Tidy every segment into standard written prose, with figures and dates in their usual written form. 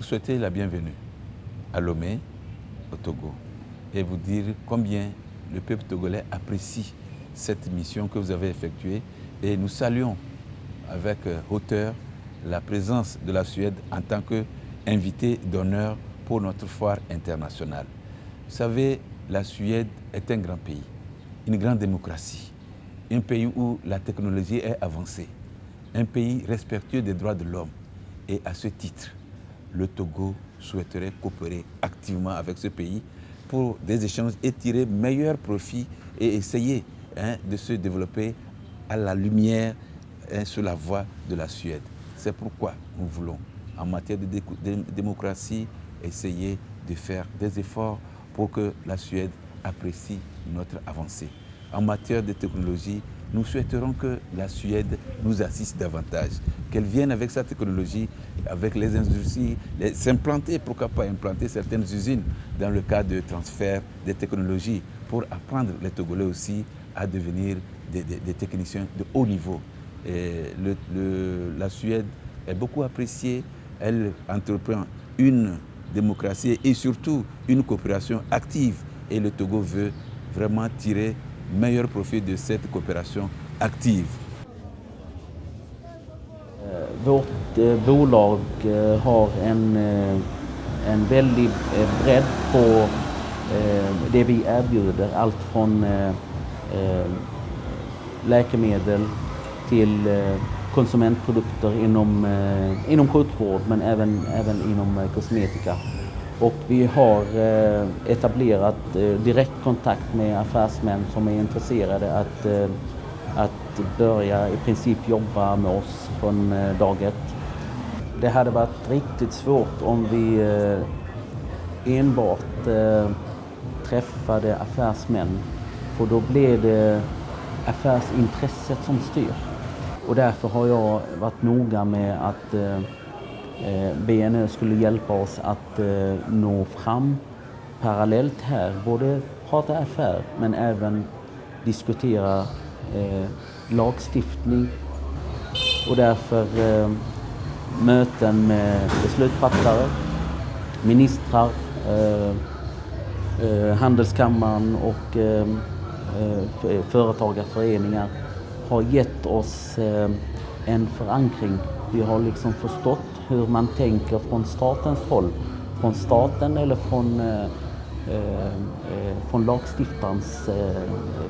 vous souhaiter la bienvenue à Lomé, au Togo, et vous dire combien le peuple togolais apprécie cette mission que vous avez effectuée. Et nous saluons avec hauteur la présence de la Suède en tant qu'invité d'honneur pour notre foire internationale. Vous savez, la Suède est un grand pays, une grande démocratie, un pays où la technologie est avancée, un pays respectueux des droits de l'homme. Et à ce titre, le Togo souhaiterait coopérer activement avec ce pays pour des échanges et tirer meilleur profit et essayer de se développer à la lumière sur la voie de la Suède. C'est pourquoi nous voulons, en matière de démocratie, essayer de faire des efforts pour que la Suède apprécie notre avancée. En matière de technologie, nous souhaiterons que la Suède nous assiste davantage, qu'elle vienne avec sa technologie, avec les industries, s'implanter, pourquoi pas implanter certaines usines dans le cadre de transfert des technologies pour apprendre les Togolais aussi à devenir des techniciens de haut niveau. Et la Suède est beaucoup appréciée, elle entreprend une démocratie et surtout une coopération active. Et le Togo veut vraiment tirer meilleur profit de cette coopération active. Vårt bolag har en väldig bredd på det vi erbjuder. Allt från läkemedel till konsumentprodukter inom sjukvård men även inom kosmetika. Och vi har etablerat direktkontakt med affärsmän som är intresserade att börja i princip jobba med oss från dag ett. Det hade varit riktigt svårt om vi enbart träffade affärsmän, för då blir det affärsintresset som styr. Och därför har jag varit noga med att BNÖ skulle hjälpa oss att nå fram parallellt här. Både prata affär men även diskutera lagstiftning. Och därför möten med beslutsfattare, ministrar, handelskammaren och företagarföreningar har gett oss en förankring. Vi har liksom förstått hur man tänker från statens håll, från staten eller från lagstiftarens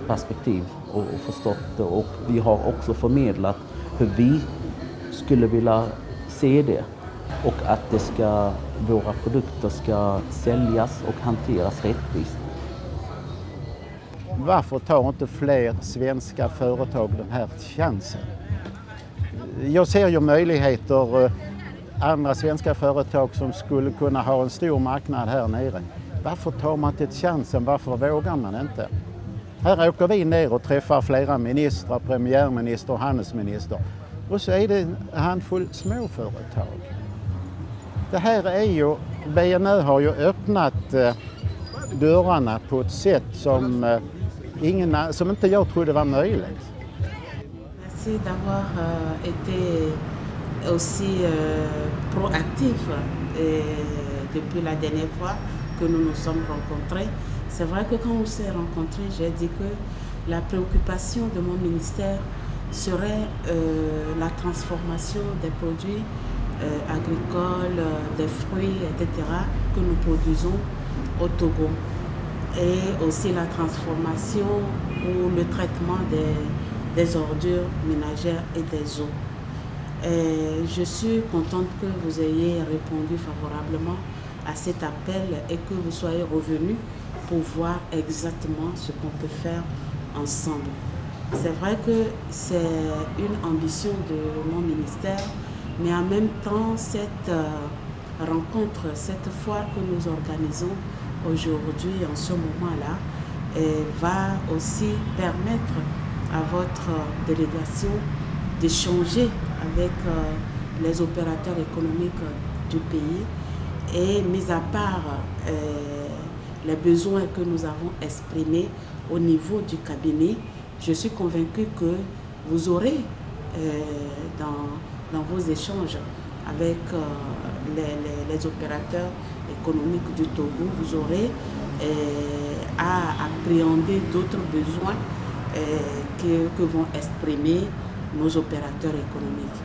perspektiv och förstått det. Och vi har också förmedlat hur vi skulle vilja se det och att våra produkter ska säljas och hanteras rättvist. Varför tar inte fler svenska företag den här chansen? Jag ser ju möjligheter, andra svenska företag som skulle kunna ha en stor marknad här nere. Varför tar man inte chansen? Varför vågar man inte? Här åker vi ner och träffar flera ministrar, premiärminister och handelsminister. Och så är det en handfull småföretag. Det här är ju, BNÖ har ju öppnat dörrarna på ett sätt som inte jag trodde var möjligt. Merci d'avoir été aussi proactif depuis la dernière fois que nous nous sommes rencontrés. C'est vrai que quand on s'est rencontrés, j'ai dit que la préoccupation de mon ministère serait la transformation des produits agricoles, des fruits, etc. que nous produisons au Togo. Et aussi la transformation ou le traitement des ordures ménagères et des eaux. Et je suis contente que vous ayez répondu favorablement à cet appel et que vous soyez revenus pour voir exactement ce qu'on peut faire ensemble. C'est vrai que c'est une ambition de mon ministère, mais en même temps, cette rencontre, cette foire que nous organisons aujourd'hui, en ce moment-là, va aussi permettre à votre délégation d'échanger avec les opérateurs économiques du pays et mis à part les besoins que nous avons exprimés au niveau du cabinet, je suis convaincue que vous aurez dans vos échanges avec les opérateurs économiques du Togo, vous aurez à appréhender d'autres besoins que vont exprimer nos opérateurs économiques.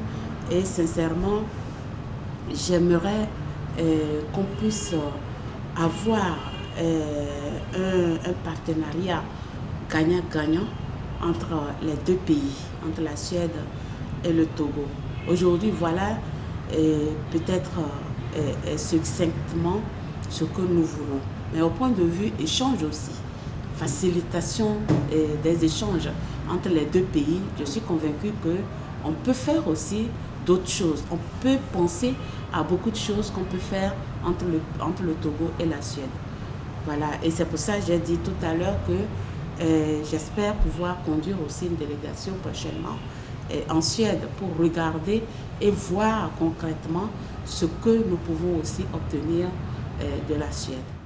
Et sincèrement, j'aimerais qu'on puisse avoir un partenariat gagnant-gagnant entre les deux pays, entre la Suède et le Togo. Aujourd'hui, voilà peut-être succinctement ce que nous voulons. Mais au point de vue échange aussi, facilitation des échanges entre les deux pays, je suis convaincue qu'on peut faire aussi d'autres choses. On peut penser à beaucoup de choses qu'on peut faire entre le Togo et la Suède. Voilà, et c'est pour ça que j'ai dit tout à l'heure que j'espère pouvoir conduire aussi une délégation prochainement en Suède pour regarder et voir concrètement ce que nous pouvons aussi obtenir de la Suède.